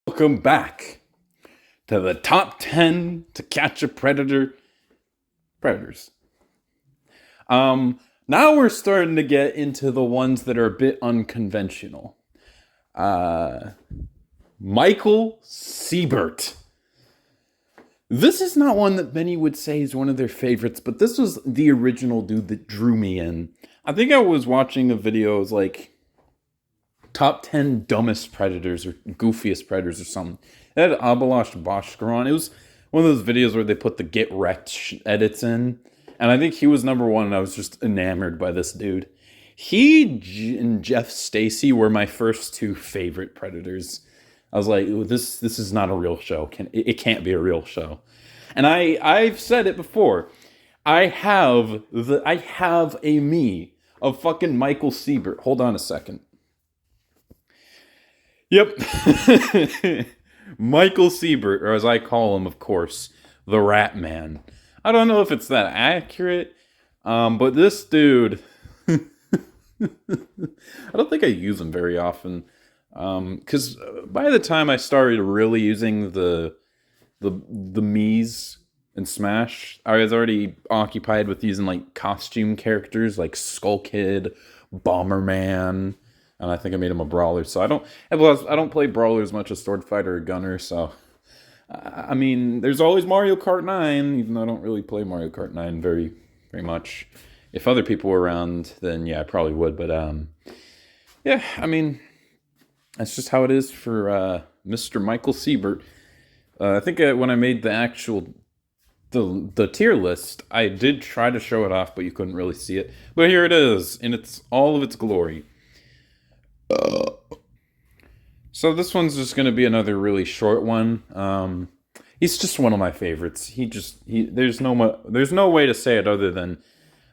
Welcome back to the top 10 to catch a predators. Now we're starting to get into the ones that are a bit unconventional. Michael Seibert. This is not one that many would say is one of their favorites, but this was the original dude that drew me in. I think I was watching a video, it was like top 10 dumbest predators or goofiest predators or something. It had Abalash Bhaskar on. It was one of those videos where they put the get wrecked edits in. And I think he was number one, and I was just enamored by this dude. He and Jeff Stacy were my first two favorite predators. I was like, this is not a real show. It can't be a real show. And I've said it before. I have a me of fucking Michael Seibert. Hold on a second. Yep. Michael Seibert, or as I call him, of course, the Rat Man. I don't know if it's that accurate, but this dude, I don't think I use him very often, because by the time I started really using the Mii's in Smash, I was already occupied with using like costume characters like Skull Kid, Bomberman. And I think I made him a brawler, so I don't play brawler as much as sword fighter or gunner. So, I mean, there's always Mario Kart 9, even though I don't really play Mario Kart 9 very, very much. If other people were around, then yeah, I probably would. But yeah, I mean, that's just how it is for Mr. Michael Seibert. I think when I made the actual the tier list, I did try to show it off, but you couldn't really see it. But here it is, in all of its glory. So this one's just going to be another really short one. He's just one of my favorites. There's no way to say it other than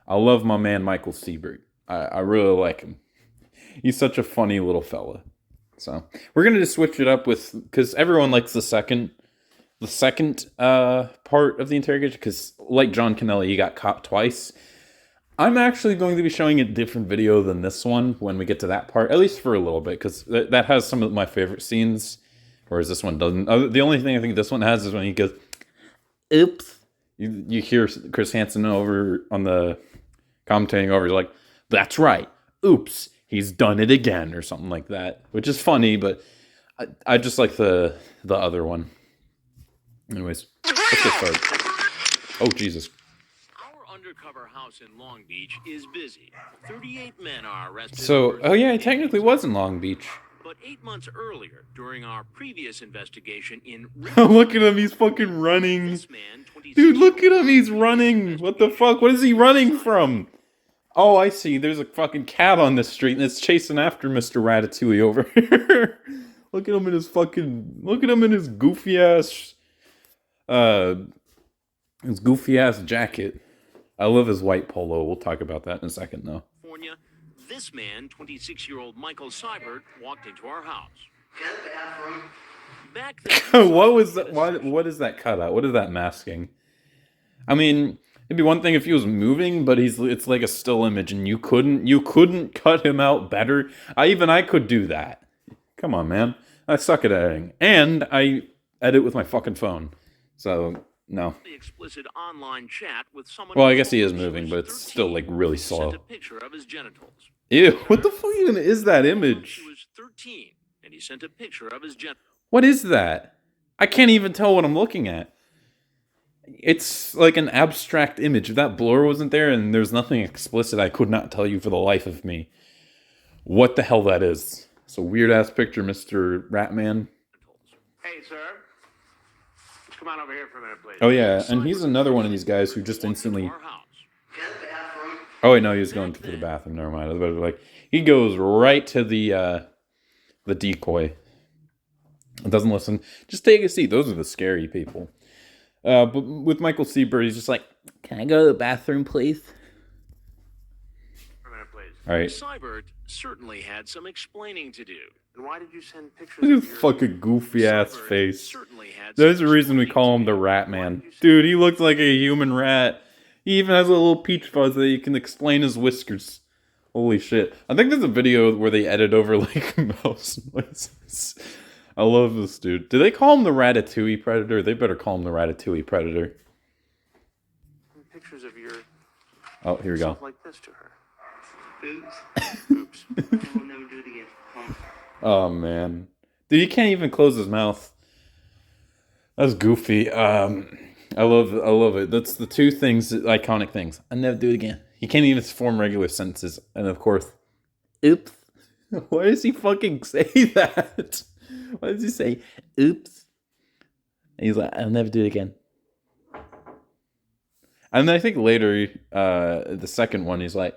I love my man Michael Seibert. I really like him. He's such a funny little fella. So we're going to just switch it up because everyone likes the second part of the interrogation, because like John Kennelly, he got caught twice. I'm actually going to be showing a different video than this one when we get to that part, at least for a little bit, because that has some of my favorite scenes, whereas this one doesn't. The only thing I think this one has is when he goes, oops. You hear Chris Hansen over on the commentating over, he's like, that's right, oops, he's done it again, or something like that, which is funny, but I just like the other one. Anyways, let's get started. Oh, Jesus. Undercover house in Long Beach is busy. 38 men are arrested. So, oh yeah, it technically was in Long Beach. But 8 months earlier, during our previous investigation in... Look at him, he's fucking running. This man, dude, look at him, he's running. What the fuck? What is he running from? Oh, I see. There's a fucking cat on this street, and it's chasing after Mr. Ratatouille over here. Look at him in his goofy ass jacket. I love his white polo. We'll talk about that in a second, though. California, this man, 26-year-old Michael Seibert, walked into our house. Back then, what was that? What is that cutout? What is that masking? I mean, it'd be one thing if he was moving, but it's like a still image, and you couldn't cut him out better. I could do that. Come on, man. I suck at editing, and I edit with my fucking phone. So. No. The explicit online chat with someone. Well, I guess he is moving, but it's still like really slow. Sent a picture of his genitals. Ew! What the fuck even is that image? He was 13, and he sent a picture of his genitals. What is that? I can't even tell what I'm looking at. It's like an abstract image. If that blur wasn't there and there's nothing explicit, I could not tell you for the life of me what the hell that is. It's a weird ass picture, Mr. Ratman. Hey, sir. Come on over here for a minute, please. Oh yeah, and he's another one of these guys who just instantly. Oh wait, no, he was going to the bathroom. Never mind. I was about to like he goes right to the decoy. Doesn't listen. Just take a seat. Those are the scary people. But with Michael Seibert, he's just like, "Can I go to the bathroom, please?" For a minute, please. All right. Seibert certainly had some explaining to do. And why did you send pictures Look at of his your... fucking goofy ass Seibert face. certainly had There's some a reason we call him the Rat Man. Dude, he looks like a human rat. He even has a little peach fuzz that you can explain his whiskers. Holy shit. I think there's a video where they edit over like mouse noises. I love this dude. Do they call him the Ratatouille Predator? They better call him the Ratatouille Predator. Pictures of your Oh, here we go. stuff like this to her. Oops. Oops. I will never do it again. Promise. Oh, man. Dude, he can't even close his mouth. That's goofy. I love it. That's the two things, iconic things. I'll never do it again. He can't even form regular sentences. And of course, oops. Why does he fucking say that? Why does he say, oops? And he's like, I'll never do it again. And I think later, the second one, he's like,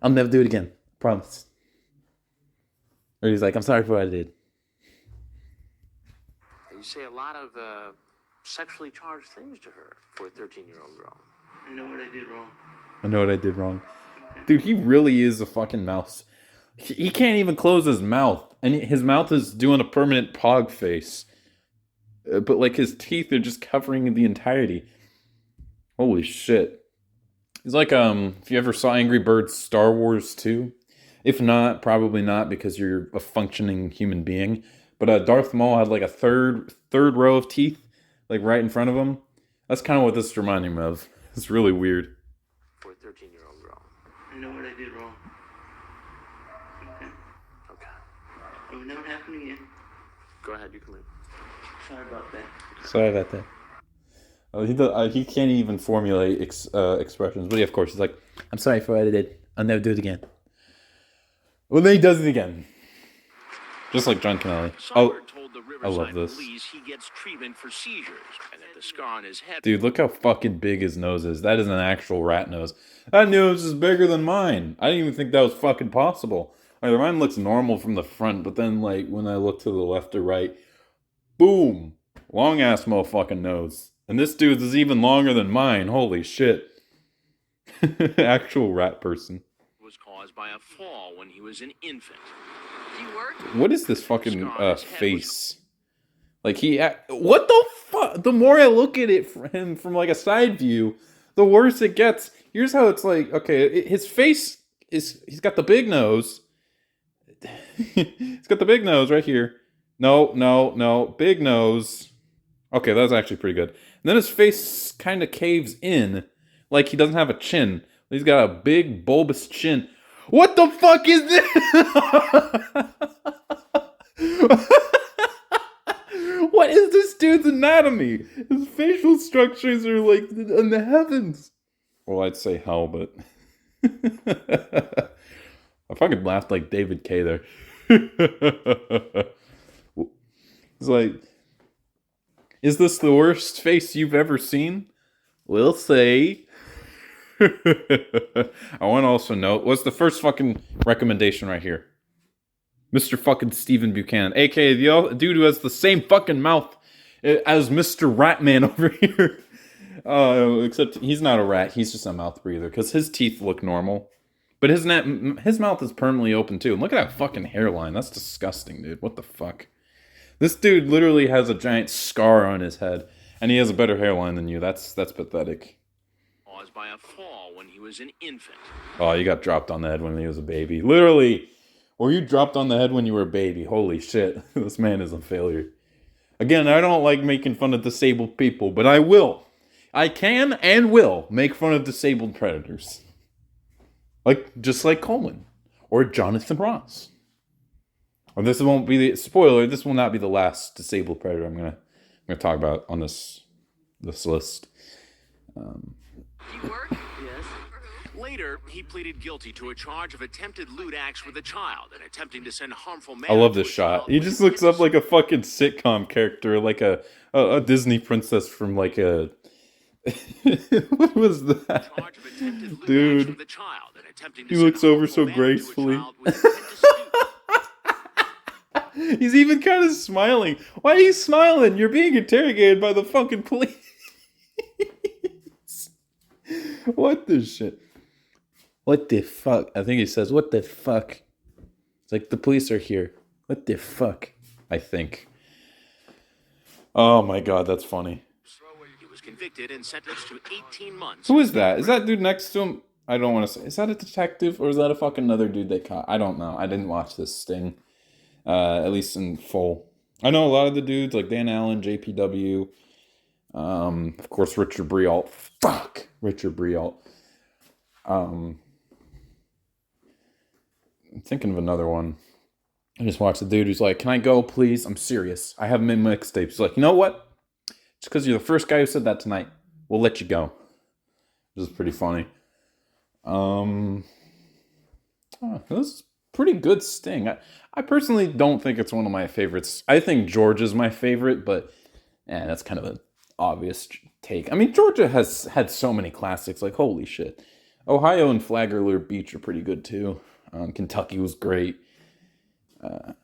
I'll never do it again. Promise. Or he's like, I'm sorry for what I did. You say a lot of sexually charged things to her for a 13-year-old girl. I know what I did wrong. I know what I did wrong. Dude, he really is a fucking mouse. He can't even close his mouth. And his mouth is doing a permanent pog face. But, like, his teeth are just covering the entirety. Holy shit. He's like, if you ever saw Angry Birds Star Wars 2. If not, probably not, because you're a functioning human being. But Darth Maul had, like, a third row of teeth, like, right in front of him. That's kind of what this reminded me of. It's really weird. For a 13-year-old girl. I know what I did wrong. Okay. It will never happen again. Go ahead, you can leave. Sorry about that. Sorry about that. He can't even formulate expressions. But yeah, of course, he's like, I'm sorry for what I did. I'll never do it again. Well, then he does it again. Just like John Canelli. Seibert told the I love Riverside this. police he gets treatment for seizures and that the scar on his head. Dude, look how fucking big his nose is. That is an actual rat nose. That nose is bigger than mine. I didn't even think that was fucking possible. Like, mine looks normal from the front, but then, like, when I look to the left or right, boom! Long ass motherfucking nose. And this dude's is even longer than mine. Holy shit. Actual rat person. Was caused by a fall when he was an infant. What is this fucking face? Like, what the fuck? The more I look at it from him from, like, a side view, the worse it gets. Here's how it's like, okay, his face is, he's got the big nose. He's got the big nose right here. No, big nose. Okay, that was actually pretty good. And then his face kind of caves in, like he doesn't have a chin. He's got a big bulbous chin. What the fuck is this? What is this dude's anatomy? His facial structures are like in the heavens. Well, I'd say hell, but I fucking laughed like David K there. It's like, is this the worst face you've ever seen? We'll see. I want to also note, what's the first fucking recommendation right here? Mr. fucking Stephen Buchanan, aka the dude who has the same fucking mouth as Mr. Ratman over here. Except he's not a rat, he's just a mouth breather, because his teeth look normal. But his mouth is permanently open too. And look at that fucking hairline. That's disgusting, dude. What the fuck? This dude literally has a giant scar on his head, and he has a better hairline than you. That's pathetic. Caused by a fall when he was an infant. Oh, you got dropped on the head when he was a baby. Literally. Or you dropped on the head when you were a baby. Holy shit. This man is a failure. Again, I don't like making fun of disabled people, but I will. I can and will make fun of disabled predators. Just like Coleman. Or Jonathan Ross. Or this won't be the spoiler. This will not be the last disabled predator I'm gonna talk about on this list. You work? Yes. Later, he pleaded guilty to a charge of attempted lewd acts with a child and attempting to send harmful mail. I love this shot. He just looks up like a fucking sitcom character, like a Disney princess from like a. What was that? Dude. He looks over so gracefully. He's even kind of smiling. Why are you smiling? You're being interrogated by the fucking police. What the shit? What the fuck? I think he says, what the fuck? It's like, the police are here. What the fuck? I think. Oh my god, that's funny. He was convicted and sentenced to 18 months. Who is that? Is that dude next to him? I don't want to say. Is that a detective or is that a fucking another dude they caught? I don't know. I didn't watch this Sting. At least in full. I know a lot of the dudes like Dan Allen, JPW, of course Richard Brialt. Fuck, Richard Brialt. I'm thinking of another one. I just watched the dude who's like, "Can I go, please? I'm serious. I haven't made mixtapes." He's like, "You know what? Just because you're the first guy who said that tonight, we'll let you go." Which is pretty funny. This is pretty good Sting. I personally don't think it's one of my favorites. I think Georgia's my favorite, but that's kind of an obvious take. I mean, Georgia has had so many classics, like holy shit. Ohio and Flagler Beach are pretty good too. Kentucky was great.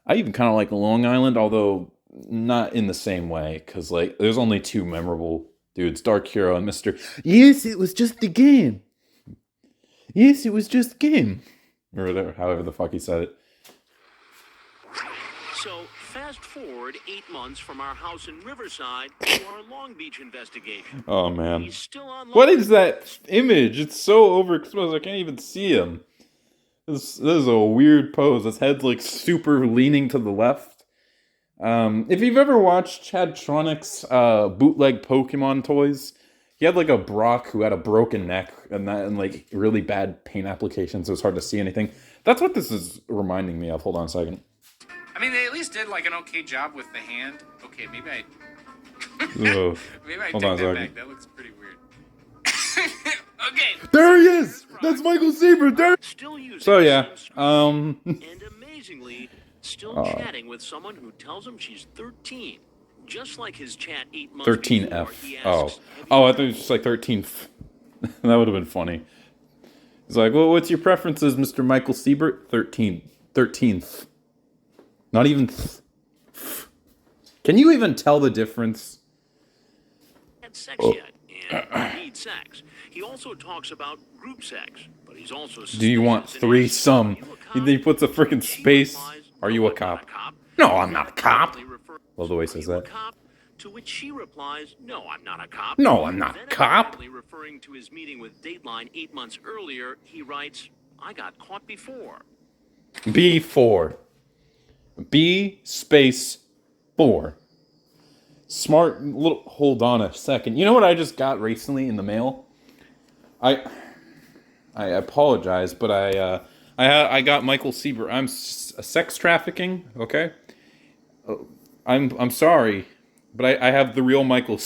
I even kind of like Long Island, although not in the same way, because like there's only two memorable dudes, Dark Hero and Mr. Yes, it was just a game. Yes, it was just a game. Or whatever, however the fuck he said it. So, fast forward 8 months from our house in Riverside to our Long Beach investigation. Oh man. He's still on What is that image? It's so overexposed, I can't even see him. This is a weird pose. His head's like super leaning to the left. If you've ever watched Chad Tronic's bootleg Pokemon toys, he had like a Brock who had a broken neck and like really bad paint applications, so it's hard to see anything. That's what this is reminding me of. Hold on a second. I mean, they at least did like an okay job with the hand. Okay, maybe I Ugh. maybe I Hold take on a that second. back. That looks pretty weird. Okay. There he is! That's Michael Seibert! There. Still using So yeah, the same screen, and amazingly, still chatting with someone who tells him she's 13. Just like his chat 8 months 13F. before, he Oh, asks, "Have you I thought it was just like 13th. That would have been funny. He's like, well, what's your preferences, Mr. Michael Seibert? 13th. Not even Can you even tell the difference? had sex yet and need sex. He also talks about group sex, but he's also Do you want suspicious and asks, threesome? "Are you a cop?" He puts a freaking She space. replies, Are "No, you a I'm not cop? No, I'm not a cop. Love the way he says "Are you a that. cop?" To which she replies, "No, I'm not a cop." No, I'm not a Then, cop. apparently referring to his meeting with Dateline 8 months earlier, he writes, "I got caught before." B4. B space 4. Smart little. Hold on a second. You know what I just got recently in the mail? I apologize, but I got Michael Seibert. I'm sex trafficking. Okay, I'm sorry, but I have the real Michael.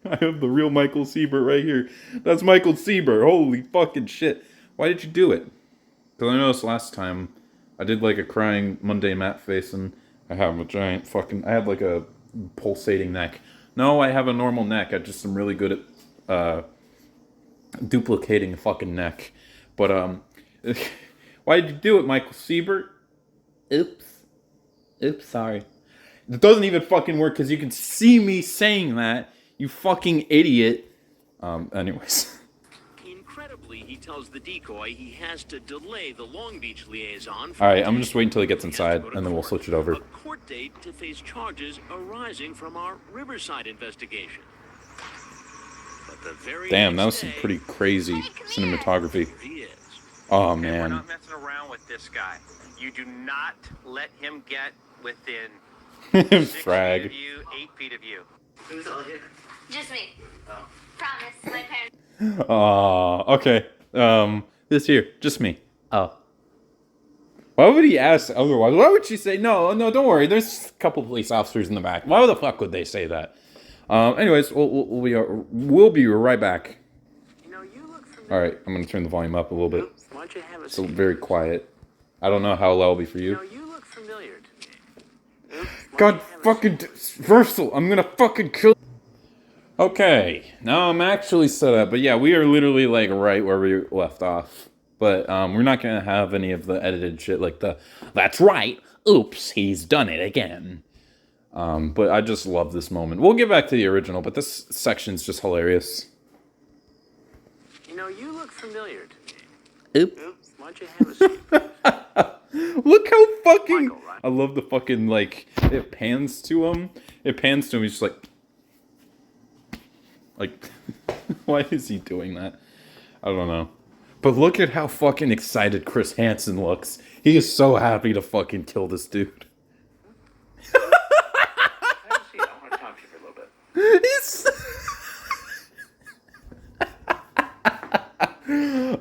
I have the real Michael Seibert right here. That's Michael Seibert. Holy fucking shit! Why did you do it? Because I noticed last time I did like a crying mundane Matt face, and I have a giant fucking. I had like a pulsating neck. No, I have a normal neck. I just am really good at duplicating a fucking neck. But why did you do it, Michael Seibert? Oops, sorry. It doesn't even fucking work because you can see me saying that. You fucking idiot. Anyways. Incredibly, he tells the decoy he has to delay the Long Beach liaison. All right, I'm just waiting until he gets inside, and then we'll court. switch it over. A court date to face charges arising from our Riverside investigation. But the very Damn, that next was some day, pretty crazy cinematography. here he is. Oh Okay, we're man. not messing around with this guy. You do not let him get within 6 feet Frag. of you, 8 feet of you. Who's all here? Just me. Promise, my parents. Okay. This here, just me. Oh. Why would he ask otherwise? Why would she say no? No, don't worry. There's a couple police officers in the back. Why the fuck would they say that? Anyways, we'll be right back. You know, you look familiar. All right, I'm gonna turn the volume up a little bit. Why don't you have a It's seat? very quiet. I don't know how loud it'll be for You know, you. you look familiar to me. Why God don't you have a fucking Versal, I'm gonna fucking kill. Okay, now I'm actually set up, but yeah, we are literally like right where we left off. But we're not gonna have any of the edited shit like that's right, oops, he's done it again. But I just love this moment. We'll get back to the original, but this section's just hilarious. You know, you look familiar to me. Oops. Why don't you have a seat? Look how fucking. Michael, right? I love the fucking like. It pans to him. It pans to him. He's just like. Why is he doing that? I don't know. But look at how fucking excited Chris Hansen looks. He is so happy to fucking kill this dude.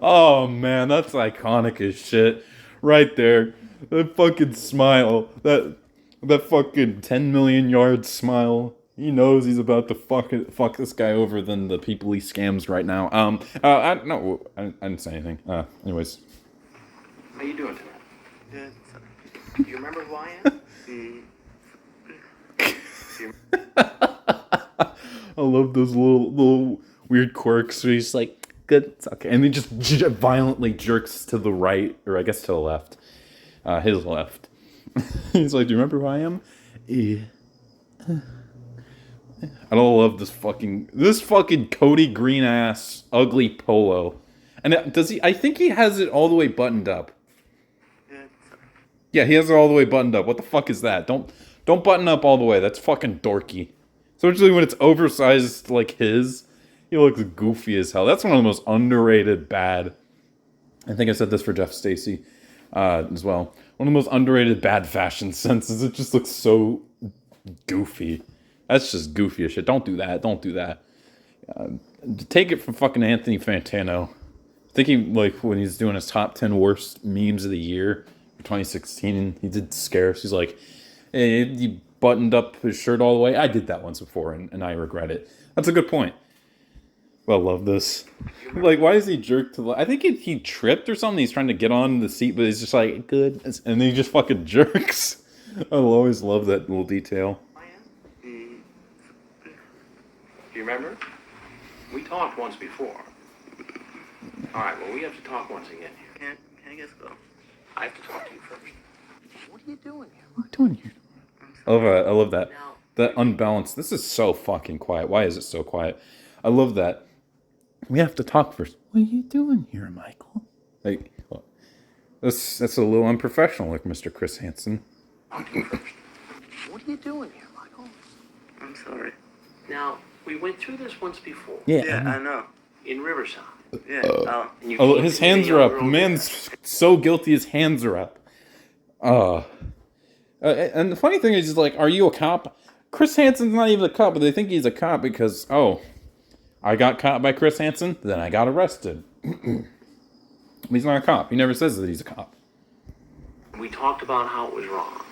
Oh man, that's iconic as shit. Right there. That fucking smile. That fucking 10 million yard smile. He knows he's about to fuck this guy over than the people he scams right now. I didn't say anything. Anyways. How you doing tonight? Good. Do you remember who I am? I love those little weird quirks where he's like, good, it's okay. And he just violently jerks to the right, or I guess to the left. His left. He's like, do you remember who I am? I don't love this fucking Cody Green ass ugly polo. And does he? I think he has it all the way buttoned up. Yeah, he has it all the way buttoned up. What the fuck is that? Don't button up all the way. That's fucking dorky. Especially when it's oversized like his. He looks goofy as hell. That's one of the most underrated bad. I think I said this for Jeff Stacy as well. One of the most underrated bad fashion senses. It just looks so goofy. That's just goofy as shit. Don't do that. Don't do that. Take it from fucking Anthony Fantano. Thinking like when he's doing his top 10 worst memes of the year for 2016, he did Scarce. He's like, hey, he buttoned up his shirt all the way. I did that once before, and I regret it. That's a good point. Well, love this. Like, why is he jerked to the... I think he tripped or something. He's trying to get on the seat, but he's just like, good. And then he just fucking jerks. I'll always love that little detail. Do you remember? We talked once before. All right, well, we have to talk once again here. Can I just go? I have to talk to you first. What are you doing here? What are you doing here? I love that. That unbalanced... This is so fucking quiet. Why is it so quiet? I love that. We have to talk first. What are you doing here, Michael? Like, that's a little unprofessional, like Mr. Chris Hansen. Talk to you first. What are you doing here, Michael? I'm sorry. Now, we went through this once before. Yeah, I know. In Riverside. Yeah. His hands are up. The man's so guilty his hands are up. And the funny thing is, like, are you a cop? Chris Hansen's not even a cop, but they think he's a cop because, I got caught by Chris Hansen, then I got arrested. He's not a cop. He never says that he's a cop. We talked about how it was wrong.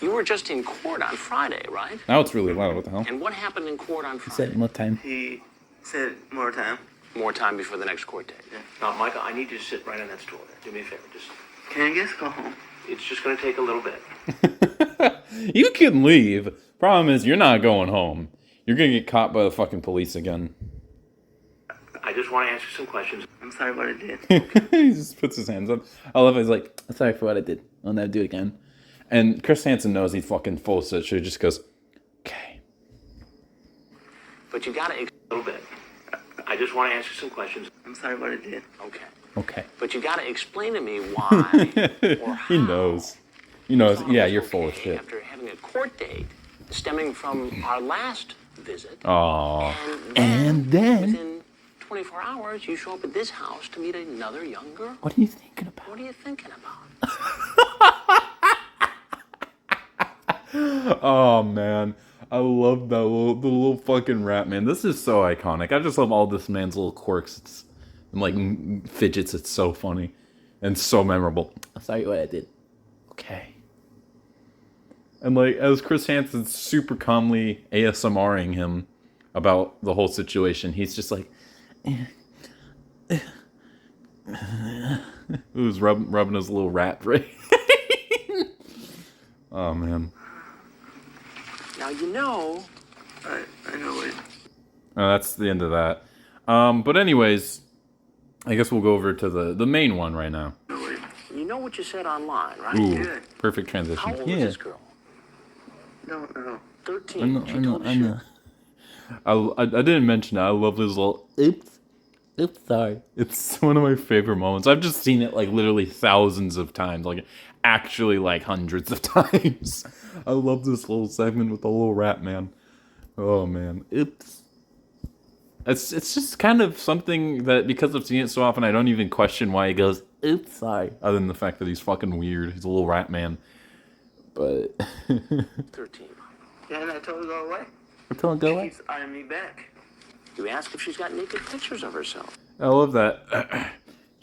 You were just in court on Friday, right? Now it's really loud. What the hell? And what happened in court on Friday? He said more time. He said more time. More time before the next court date. Yeah. Now, Michael, I need you to sit right on that stool there. Do me a favor. Just. Can I just go home? It's just going to take a little bit. You can leave. Problem is, you're not going home. You're going to get caught by the fucking police again. I just want to ask you some questions. I'm sorry what I did. He just puts his hands up. I love it. He's like, I'm sorry for what I did. I'll never do it again. And Chris Hansen knows he's fucking full of shit. So he just goes, okay. But you got to a little bit. I just want to ask you some questions. I'm sorry what I did. Okay. Okay. But you got to explain to me why or how. He knows. He knows. Yeah, you're full of shit. After having a court date stemming from our last visit. Oh. And then within 24 hours, you show up at this house to meet another young girl. What are you thinking about? What are you thinking about? Oh, man. I love that the little fucking rap, man. This is so iconic. I just love all this man's little quirks and, like, fidgets. It's so funny and so memorable. I'm sorry what I did. Okay. And, like, as Chris Hansen's super calmly ASMRing him about the whole situation, he's just like... Who's rubbing his little rat brain. Oh, man. Now, you know... I know it. That's the end of that. But anyways, I guess we'll go over to the main one right now. You know what you said online, right? Ooh, Yeah. perfect transition. How old is this girl? No. 13. I know. I didn't mention it. I love this little oops, sorry. It's one of my favorite moments. I've just seen it like literally thousands of times, like actually like hundreds of times. I love this little segment with the little rap man. Oh man, oops. It's just kind of something that because I've seen it so often, I don't even question why he goes oops, sorry. Other than the fact that he's fucking weird. He's a little rap man. But 13. Yeah, and I told her to go away. I told him to go away. She's eyeing me back. You ask if she's got naked pictures of herself. I love that.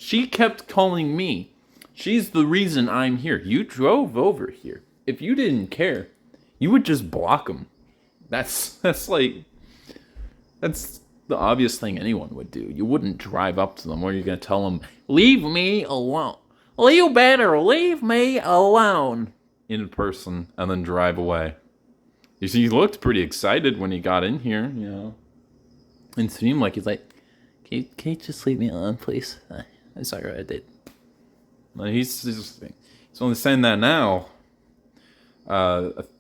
She kept calling me. She's the reason I'm here. You drove over here. If you didn't care, you would just block them. That's the obvious thing anyone would do. You wouldn't drive up to them, or you're gonna tell them, "Leave me alone. You better leave me alone," in person, and then drive away. You see, he looked pretty excited when he got in here, you know. And seemed like he's like, can you just leave me alone, please? I'm sorry what I did. He's only saying that now.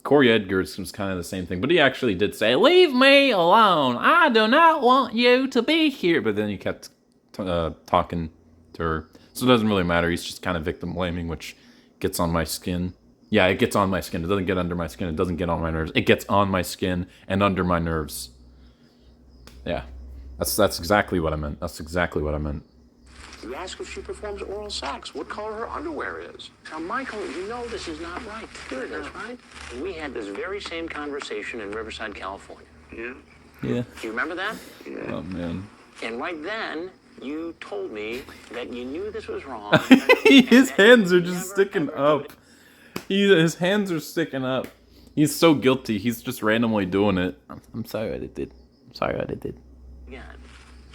Corey Edgars was kind of the same thing, but he actually did say, "Leave me alone. I do not want you to be here." But then he kept talking to her. So it doesn't really matter. He's just kind of victim blaming, which gets on my skin. Yeah, it gets on my skin. It doesn't get under my skin. It doesn't get on my nerves. It gets on my skin and under my nerves. Yeah. That's exactly what I meant. That's exactly what I meant. You ask if she performs oral sex, what color her underwear is. Now, Michael, you know this is not right. Sure it is, right? And we had this very same conversation in Riverside, California. Yeah. Do you remember that? Yeah. Oh, man. And right then, you told me that you knew this was wrong. His hands are just sticking up. His hands are sticking up. He's so guilty. He's just randomly doing it. I'm sorry what I did. I'm sorry what I did. Yeah.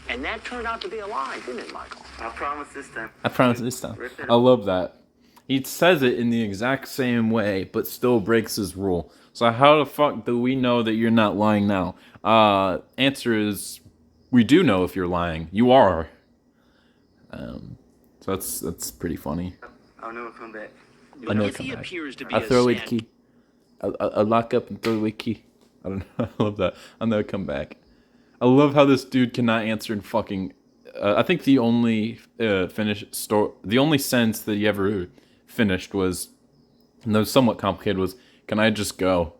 And that turned out to be a lie, didn't it, Michael? I promise this time. I promise this time. I love that. He says it in the exact same way, but still breaks his rule. So how the fuck do we know that you're not lying now? Answer is, we do know if you're lying. You are. So that's pretty funny. I'll never come back. I know If he appears to be I'll throw away a the key. I'll lock up and throw away the key. I don't know. I love that. I'll never come back. I love how this dude cannot answer in fucking. I think the only the only sentence that he ever finished was, and that was somewhat complicated, was, "Can I just go?"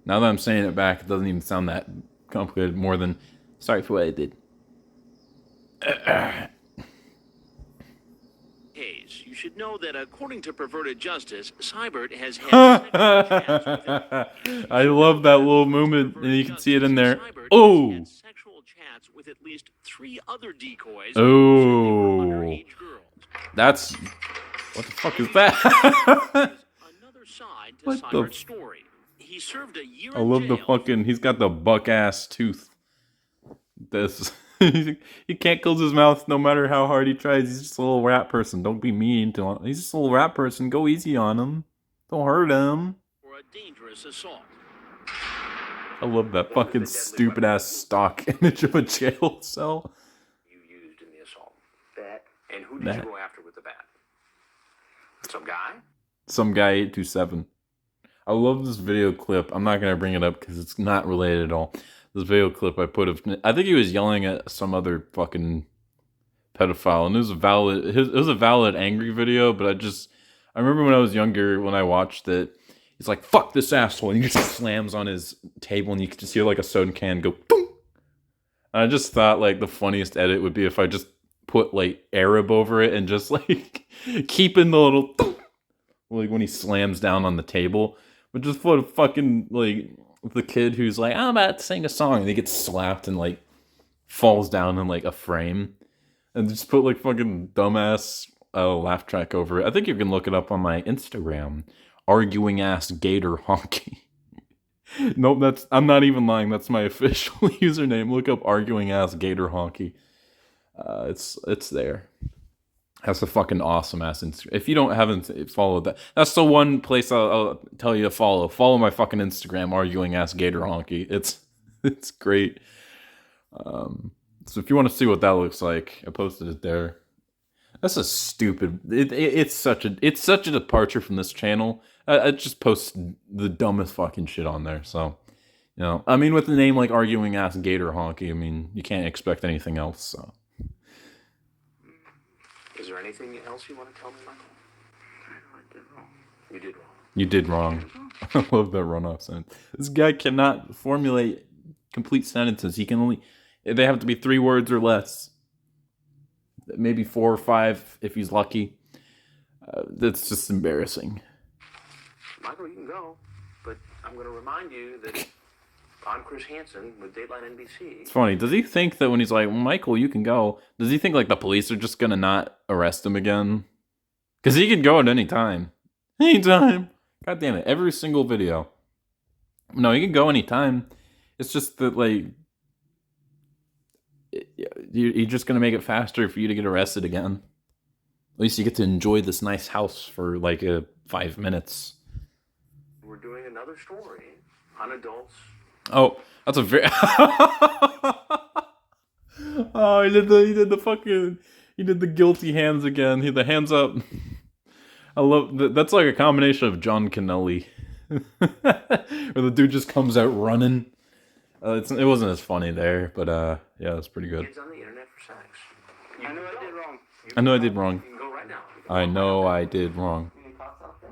Now that I'm saying it back, it doesn't even sound that complicated. More than, "Sorry for what I did." Hayes, you should know that according to Perverted Justice, Seibert has had sexual chats with I love that little movement, and you can see it in there. Seibert Oh. has had sexual chats with at least 3 other decoys. Oh. Underage girls. That's, what the fuck is that? Another side to What the Seibert's story. He served a year I in love the jail. fucking, he's got the buck ass tooth. This, he can't close his mouth no matter how hard he tries. He's just a little rat person. Don't be mean to him. He's just a little rat person. Go easy on him. Don't hurt him. For a dangerous assault. I love that fucking stupid ass stock image of a jail cell. You used in the assault. Bat. And who did Bat. you go after with the bat? Some guy? Some guy 827. I love this video clip. I'm not gonna bring it up because it's not related at all. This video clip I put of, I think he was yelling at some other fucking pedophile, and it was a valid angry video. But I remember when I was younger, when I watched it, he's like, "Fuck this asshole," and he just slams on his table, and you can just hear like a soda can go boom. And I just thought like the funniest edit would be if I just put like Arab over it and just like keep in the little like when he slams down on the table, but just put a fucking like the kid who's like, "I'm about to sing a song," and he gets slapped and like falls down in like a frame, and just put like fucking dumbass laugh track over it. I think you can look it up on my Instagram, arguing ass gator honky. Nope, I'm not even lying. That's my official username. Look up arguing ass gator honky. It's there. That's a fucking awesome ass Instagram. If you haven't followed that, that's the one place I'll tell you to follow. Follow my fucking Instagram, arguing ass gator honky. It's great. So if you want to see what that looks like, I posted it there. That's a stupid. It's such a departure from this channel. I just post the dumbest fucking shit on there. So, you know, I mean, with a name like arguing ass gator honky, I mean, you can't expect anything else. So. Is there anything else you want to tell me, Michael? You did wrong. You did wrong. I love that runoff sentence. This guy cannot formulate complete sentences. They have to be 3 words or less. Maybe 4 or 5 if he's lucky. That's just embarrassing. Michael, you can go, but I'm going to remind you that I'm Chris Hansen with Dateline NBC. It's funny. Does he think that when he's like, Michael, you can go, does he think like the police are just gonna not arrest him again? Because he could go at any time. Anytime. God damn it. Every single video. No, he can go anytime. It's just that, like, you're just gonna make it faster for you to get arrested again. At least you get to enjoy this nice house for like 5 minutes. We're doing another story on adults. Oh, that's a very. Oh, he did the guilty hands again. The hands up. I love that. That's like a combination of John Canelli, where the dude just comes out running. It wasn't as funny there, but yeah, that's pretty good. Kids on the internet for sex. I know I did wrong. I know I did wrong. You can go right now. I know I did wrong. Any cops out there?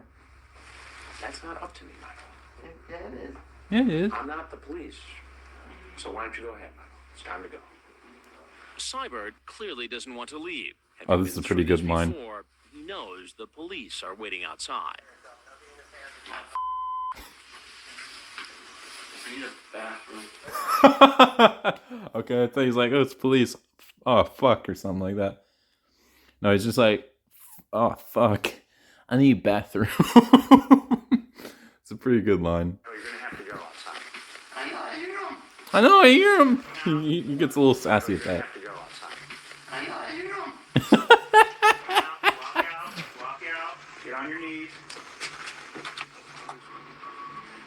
That's not up to me, Michael. Yeah, it is. Yeah, it is. I'm not the police. So why don't you go ahead, Michael? It's time to go. Seibert clearly doesn't want to leave. Oh, this is a pretty good line. He knows the police are waiting outside. I need a bathroom. Okay, I thought he's like, oh, it's police. Oh, fuck, or something like that. No, he's just like, oh, fuck. I need bathroom. It's a pretty good line. Oh, you're gonna have to go outside. I know, I hear him. I know, I hear him. He gets a little sassy at You're gonna that. have to go outside. I know, I hear him. Walk out. Get on your knees.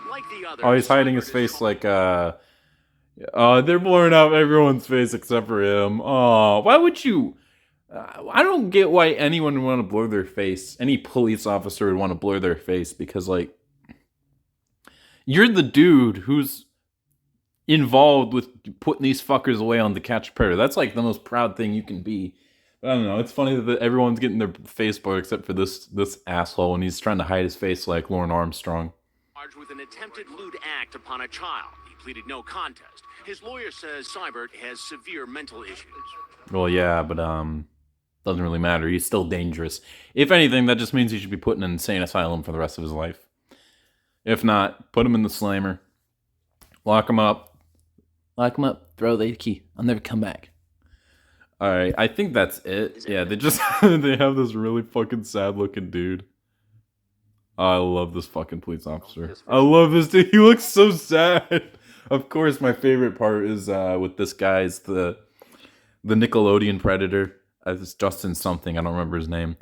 Like the others. Oh, he's hiding his face like, they're blurring out everyone's face except for him. Oh, why would you? I don't get why anyone would want to blur their face. Any police officer would want to blur their face because, like, you're the dude who's involved with putting these fuckers away on To Catch a Predator. That's like the most proud thing you can be. I don't know. It's funny that everyone's getting their face blurred except for this asshole, and he's trying to hide his face like Lauren Armstrong. Charged with an attempted lewd act upon a child. He pleaded no contest. His lawyer says Seibert has severe mental issues. Well, yeah, but doesn't really matter. He's still dangerous. If anything, that just means he should be put in an insane asylum for the rest of his life. If not, put him in the slammer. Lock him up. Lock him up. Throw the key. I'll never come back. Alright, I think that's it. Yeah, they just they have this really fucking sad looking dude. I love this fucking police officer. I love this dude. He looks so sad. Of course, my favorite part is with this guy's the Nickelodeon Predator. It's Justin something. I don't remember his name.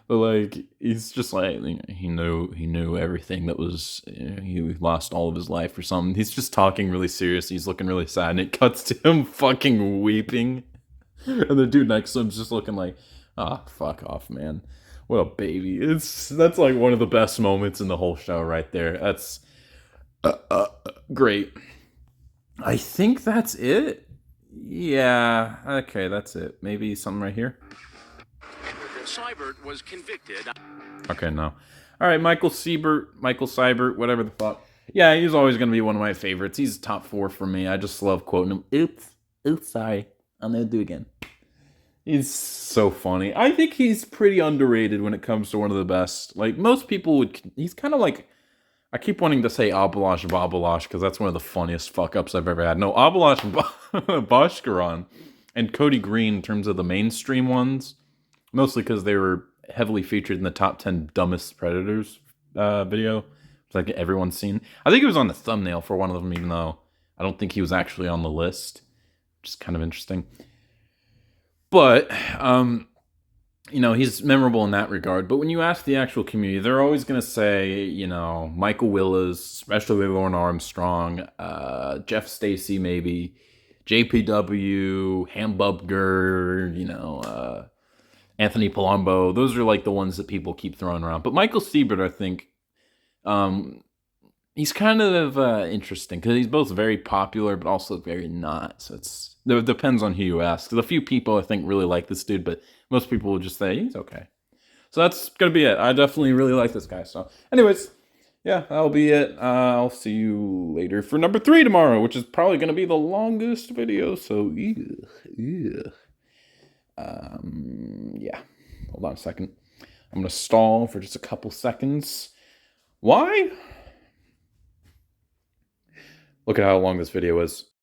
But like, he's just like, he knew everything that was, he lost all of his life or something. He's just talking really serious. He's looking really sad, and it cuts to him fucking weeping. And the dude next to him's just looking like, fuck off, man. What a baby. That's like one of the best moments in the whole show right there. That's great. I think that's it. Yeah, okay, that's it. Maybe something right here. Seibert was convicted. Okay, no. All right, Michael Seibert, whatever the fuck. Yeah, he's always going to be one of my favorites. He's top 4 for me. I just love quoting him. Oops, sorry. I'll never do it again. He's so funny. I think he's pretty underrated when it comes to one of the best. Like, most people would... He's kind of like... I keep wanting to say Abalash Babalash because that's one of the funniest fuck-ups I've ever had. No, Abalash Bashkaran and Cody Green in terms of the mainstream ones. Mostly because they were heavily featured in the top 10 dumbest Predators video. It's like everyone's seen. I think he was on the thumbnail for one of them, even though I don't think he was actually on the list. Which is kind of interesting. But, he's memorable in that regard. But when you ask the actual community, they're always going to say, Michael Willis, especially Lauren Armstrong, Jeff Stacy maybe, JPW, Hambubger, Anthony Palumbo. Those are like the ones that people keep throwing around. But Michael Seibert, I think, he's kind of interesting because he's both very popular but also very not. So it depends on who you ask. There's a few people I think really like this dude, but most people will just say he's okay. So that's gonna be it. I definitely really like this guy. So, anyways, yeah, that'll be it. I'll see you later for number 3 tomorrow, which is probably gonna be the longest video. So, yeah. Hold on a second. I'm gonna stall for just a couple seconds. Why? Look at how long this video is.